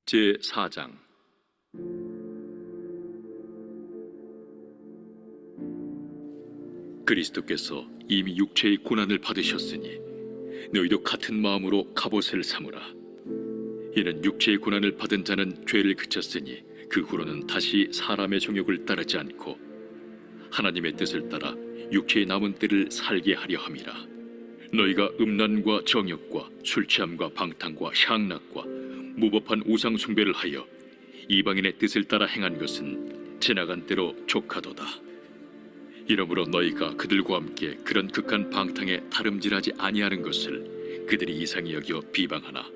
제4장. 그리스도께서 이미 육체의 고난을 받으셨으니 너희도 같은 마음으로 갑옷을 삼으라. 이는 육체의 고난을 받은 자는 죄를 그쳤으니 그 후로는 다시 사람의 정욕을 따르지 않고 하나님의 뜻을 따라 육체의 남은 때를 살게 하려 함이라. 너희가 음란과 정욕과 술 취함과 방탕과 향락과 무법한 우상 숭배를 하여 이방인의 뜻을 따라 행한 것은 지나간 때로 족하도다. 이러므로 너희가 그들과 함께 그런 극한 방탕에 다름질하지 아니하는 것을 그들이 이상히 여겨 비방하나,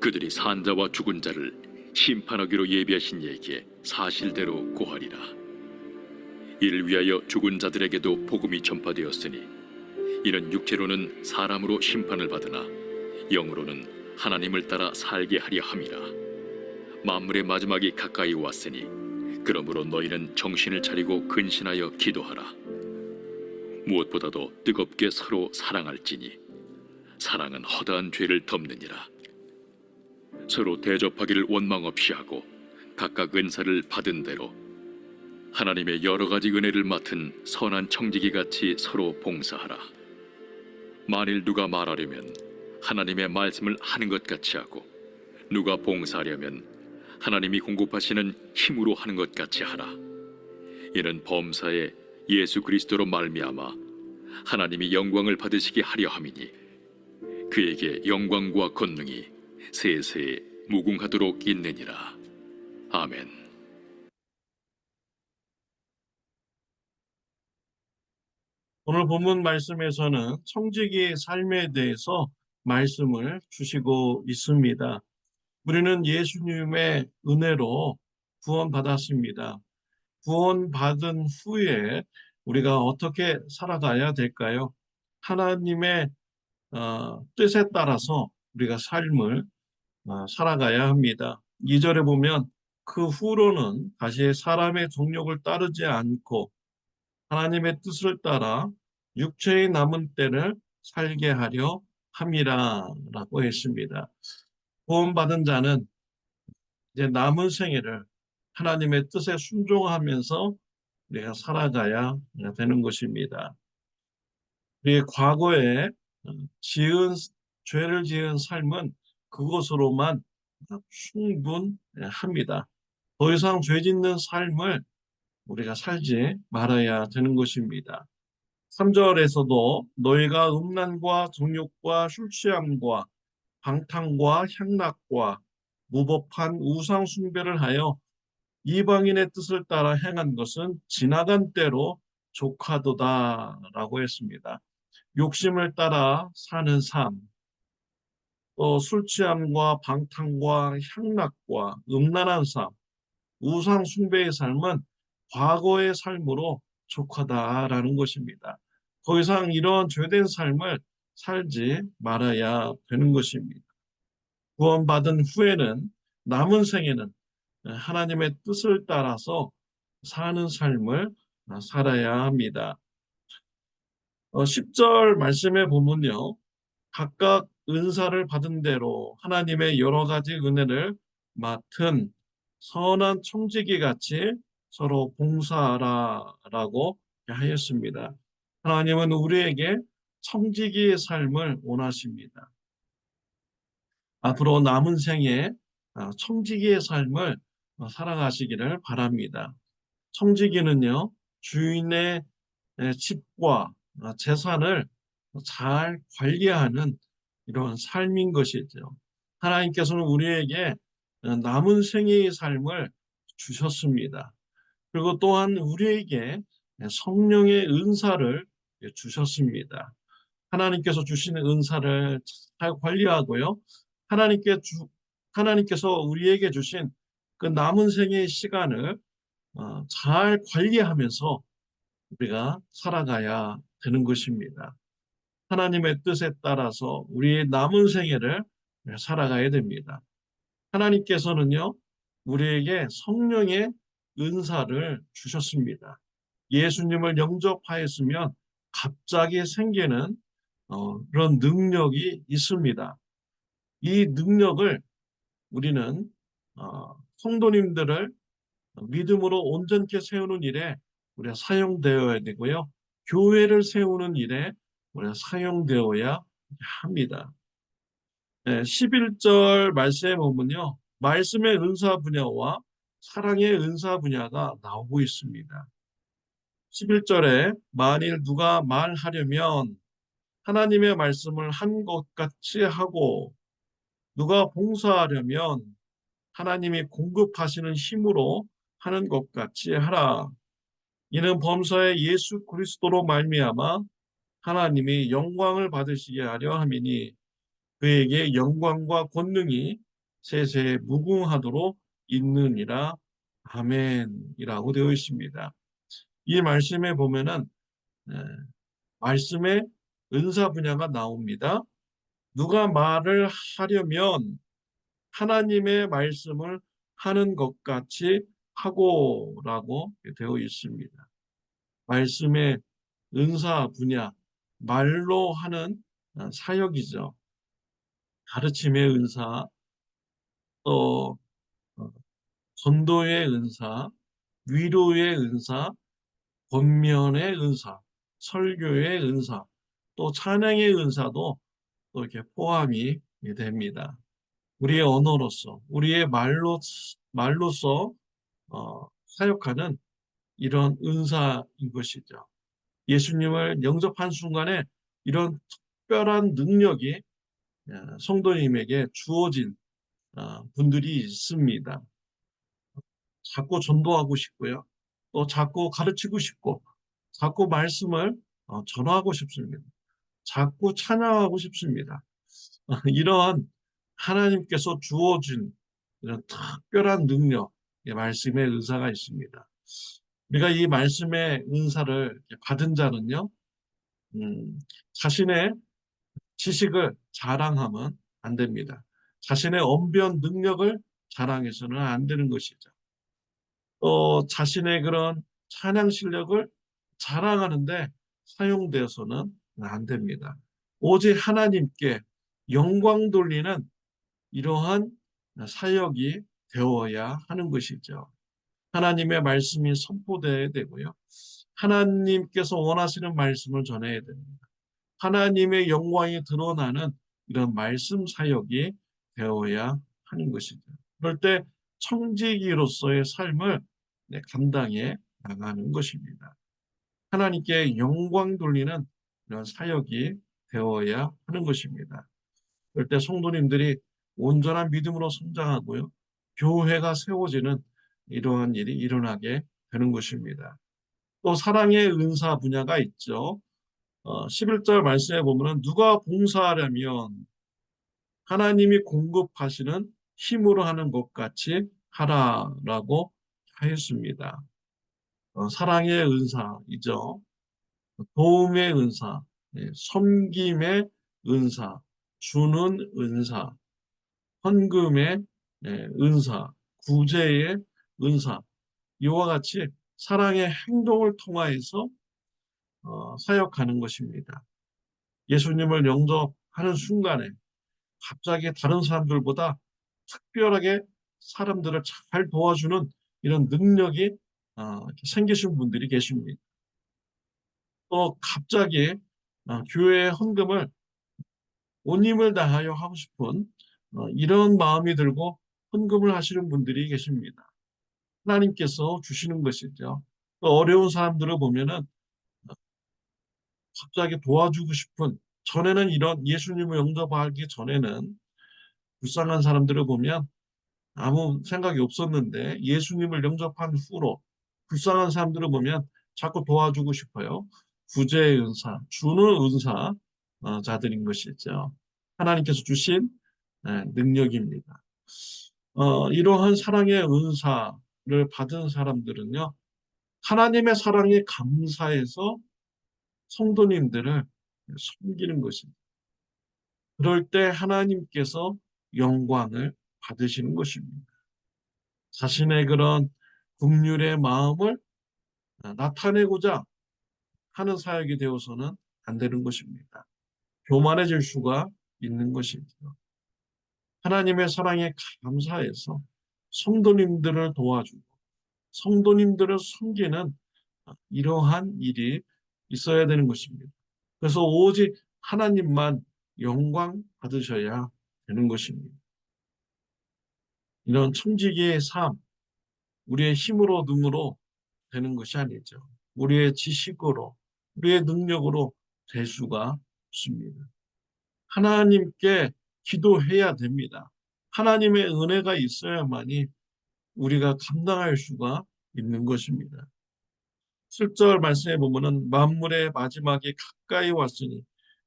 그들이 산 자와 죽은 자를 심판하기로 예비하신 이에게 사실대로 고하리라. 이를 위하여 죽은 자들에게도 복음이 전파되었으니, 이는 육체로는 사람으로 심판을 받으나 영으로는 하나님을 따라 살게 하려 함이라. 만물의 마지막이 가까이 왔으니 그러므로 너희는 정신을 차리고 근신하여 기도하라. 무엇보다도 뜨겁게 서로 사랑할지니 사랑은 허다한 죄를 덮느니라. 서로 대접하기를 원망 없이 하고 각각 은사를 받은 대로 하나님의 여러 가지 은혜를 맡은 선한 청지기 같이 서로 봉사하라. 만일 누가 말하려면 하나님의 말씀을 하는 것 같이 하고, 누가 봉사하려면 하나님이 공급하시는 힘으로 하는 것 같이 하라. 이는 범사에 예수 그리스도로 말미암아 하나님이 영광을 받으시게 하려 함이니, 그에게 영광과 권능이 세세에 무궁하도록 있느니라. 아멘. 오늘 본문 말씀에서는 청지기의 삶에 대해서 말씀을 주시고 있습니다. 우리는 예수님의 은혜로 구원받았습니다. 구원받은 후에 우리가 어떻게 살아가야 될까요? 하나님의 뜻에 따라서 우리가 삶을 살아가야 합니다. 2절에 보면 그 후로는 다시 사람의 정욕을 따르지 않고 하나님의 뜻을 따라 육체의 남은 때를 살게 하려 함이라 라고 했습니다. 구원받은 자는 이제 남은 생애를 하나님의 뜻에 순종하면서 우리가 살아가야 되는 것입니다. 우리 과거에 죄를 지은 삶은 그것으로만 충분합니다. 더 이상 죄 짓는 삶을 우리가 살지 말아야 되는 것입니다. 3절에서도 너희가 음란과 정욕과 술 취함과 방탕과 향락과 무법한 우상 숭배를 하여 이방인의 뜻을 따라 행한 것은 지나간 때로 족하도다라고 했습니다. 욕심을 따라 사는 삶, 또 술 취함과 방탕과 향락과 음란한 삶, 우상 숭배의 삶은 과거의 삶으로 족하다라는 것입니다. 더 이상 이런 죄된 삶을 살지 말아야 되는 것입니다. 구원받은 후에는 남은 생에는 하나님의 뜻을 따라서 사는 삶을 살아야 합니다. 10절 말씀에 보면요. 각각 은사를 받은 대로 하나님의 여러 가지 은혜를 맡은 선한 청지기 같이 서로 봉사하라라고 하였습니다. 하나님은 우리에게 청지기의 삶을 원하십니다. 앞으로 남은 생에 청지기의 삶을 살아가시기를 바랍니다. 청지기는요, 주인의 집과 재산을 잘 관리하는 이런 삶인 것이죠. 하나님께서는 우리에게 남은 생애의 삶을 주셨습니다. 그리고 또한 우리에게 성령의 은사를 주셨습니다. 하나님께서 주시는 은사를 잘 관리하고요. 하나님께서 우리에게 주신 그 남은 생애의 시간을 잘 관리하면서 우리가 살아가야 되는 것입니다. 하나님의 뜻에 따라서 우리의 남은 생애를 살아가야 됩니다. 하나님께서는요, 우리에게 성령의 은사를 주셨습니다. 예수님을 영접하였으면 갑자기 생기는 그런 능력이 있습니다. 이 능력을 우리는 성도님들을 믿음으로 온전케 세우는 일에 우리가 사용되어야 되고요. 교회를 세우는 일에 우리가 사용되어야 합니다. 네, 11절 말씀에 보면요. 말씀의 은사 분야와 사랑의 은사 분야가 나오고 있습니다. 11절에 만일 누가 말하려면 하나님의 말씀을 한 것 같이 하고 누가 봉사하려면 하나님이 공급하시는 힘으로 하는 것 같이 하라. 이는 범사의 예수 그리스도로 말미암아 하나님이 영광을 받으시게 하려 함이니 그에게 영광과 권능이 세세에 무궁하도록 있느니라. 아멘이라고 되어 있습니다. 이 말씀에 보면은 예, 말씀의 은사 분야가 나옵니다. 누가 말을 하려면 하나님의 말씀을 하는 것 같이 하고라고 되어 있습니다. 말씀의 은사 분야, 말로 하는 사역이죠. 가르침의 은사, 또 전도의 은사, 위로의 은사, 권면의 은사, 설교의 은사, 또 찬양의 은사도 또 이렇게 포함이 됩니다. 우리의 언어로서, 우리의 말로서 사역하는 이런 은사인 것이죠. 예수님을 영접한 순간에 이런 특별한 능력이 성도님에게 주어진 분들이 있습니다. 자꾸 전도하고 싶고요. 또 자꾸 가르치고 싶고, 자꾸 말씀을 전하고 싶습니다. 자꾸 찬양하고 싶습니다. 이러한 하나님께서 주어진 이런 특별한 능력, 말씀의 은사가 있습니다. 우리가 이 말씀의 은사를 받은 자는요, 자신의 지식을 자랑하면 안 됩니다. 자신의 언변 능력을 자랑해서는 안 되는 것이죠. 또 자신의 그런 찬양 실력을 자랑하는데 사용되어서는 안 됩니다. 오직 하나님께 영광 돌리는 이러한 사역이 되어야 하는 것이죠. 하나님의 말씀이 선포되어야 되고요. 하나님께서 원하시는 말씀을 전해야 됩니다. 하나님의 영광이 드러나는 이런 말씀 사역이 되어야 하는 것이죠. 그럴 때 청지기로서의 삶을 감당해 나가는 것입니다. 하나님께 영광 돌리는 이런 사역이 되어야 하는 것입니다. 그럴 때 성도님들이 온전한 믿음으로 성장하고요. 교회가 세워지는 이러한 일이 일어나게 되는 것입니다. 또 사랑의 은사 분야가 있죠. 11절 말씀에 보면 누가 봉사하려면 하나님이 공급하시는 힘으로 하는 것 같이 하라라고 하였습니다. 사랑의 은사이죠. 도움의 은사, 섬김의 은사, 주는 은사, 헌금의 은사, 구제의 은사, 이와 같이 사랑의 행동을 통하여서 사역하는 것입니다. 예수님을 영접하는 순간에 갑자기 다른 사람들보다 특별하게 사람들을 잘 도와주는 이런 능력이 생기신 분들이 계십니다. 또 갑자기 교회의 헌금을 온 힘을 다하여 하고 싶은 이런 마음이 들고 헌금을 하시는 분들이 계십니다. 하나님께서 주시는 것이죠. 또 어려운 사람들을 보면은 갑자기 도와주고 싶은 전에는 이런 예수님을 영접하기 전에는 불쌍한 사람들을 보면 아무 생각이 없었는데 예수님을 영접한 후로 불쌍한 사람들을 보면 자꾸 도와주고 싶어요. 구제의 은사, 주는 은사 자들인 것이죠. 하나님께서 주신 능력입니다. 이러한 사랑의 은사를 받은 사람들은요, 하나님의 사랑에 감사해서 성도님들을 섬기는 것입니다. 그럴 때 하나님께서 영광을 받으시는 것입니다. 자신의 그런 긍휼의 마음을 나타내고자 하는 사역이 되어서는 안 되는 것입니다. 교만해질 수가 있는 것이죠. 하나님의 사랑에 감사해서 성도님들을 도와주고 성도님들을 섬기는 이러한 일이 있어야 되는 것입니다. 그래서 오직 하나님만 영광 받으셔야 되는 것입니다. 이런 청지기의 삶, 우리의 힘으로 능으로 되는 것이 아니죠. 우리의 지식으로, 우리의 능력으로 될 수가 없습니다. 하나님께 기도해야 됩니다. 하나님의 은혜가 있어야만이 우리가 감당할 수가 있는 것입니다. 7절 말씀에 보면은 만물의 마지막이 가까이 왔으니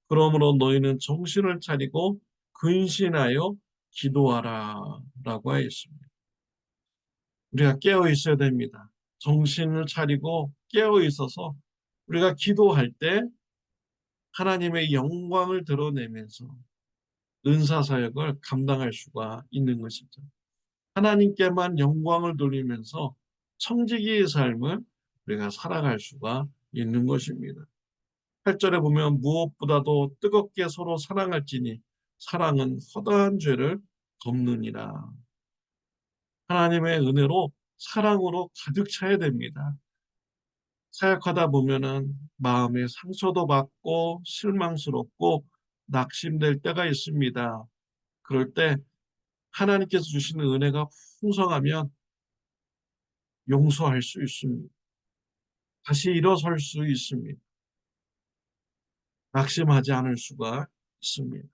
그러므로 너희는 정신을 차리고 근신하여 기도하라 라고 하였습니다. 우리가 깨어 있어야 됩니다. 정신을 차리고 깨어 있어서 우리가 기도할 때 하나님의 영광을 드러내면서 은사 사역을 감당할 수가 있는 것이죠. 하나님께만 영광을 돌리면서 청지기의 삶을 우리가 살아갈 수가 있는 것입니다. 8절에 보면 무엇보다도 뜨겁게 서로 사랑할지니 사랑은 허다한 죄를 덮느니라. 하나님의 은혜로 사랑으로 가득 차야 됩니다. 사역하다 보면은 마음에 상처도 받고 실망스럽고 낙심될 때가 있습니다. 그럴 때 하나님께서 주시는 은혜가 풍성하면 용서할 수 있습니다. 다시 일어설 수 있습니다. 낙심하지 않을 수가 있습니다.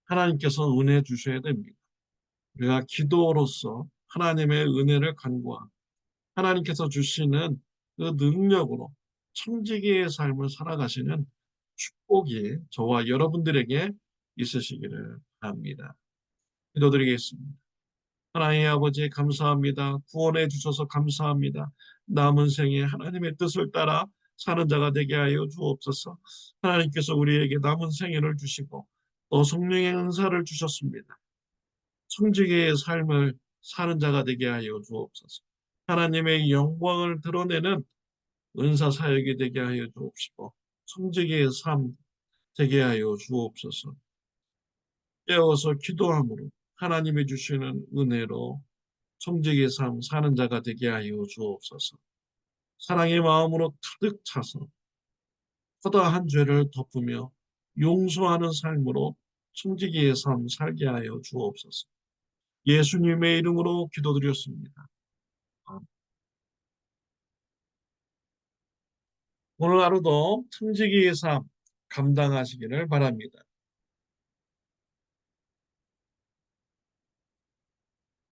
하나님께서 은혜 주셔야 됩니다. 우리가 기도로서 하나님의 은혜를 간구하고 하나님께서 주시는 그 능력으로 청지기의 삶을 살아가시는 축복이 저와 여러분들에게 있으시기를 바랍니다. 기도드리겠습니다. 하나님의 아버지 감사합니다. 구원해 주셔서 감사합니다. 남은 생에 하나님의 뜻을 따라 사는 자가 되게 하여 주옵소서. 하나님께서 우리에게 남은 생애를 주시고 또 성령의 은사를 주셨습니다. 청지기의 삶을 사는 자가 되게 하여 주옵소서. 하나님의 영광을 드러내는 은사 사역이 되게 하여 주옵시고 청지기의 삶 되게 하여 주옵소서. 깨어서 기도함으로 하나님이 주시는 은혜로 청지기의 삶 사는 자가 되게 하여 주옵소서. 사랑의 마음으로 가득 차서 허다한 죄를 덮으며 용서하는 삶으로 청지기의 삶 살게 하여 주옵소서. 예수님의 이름으로 기도드렸습니다. 오늘 하루도 청지기의 삶 감당하시기를 바랍니다.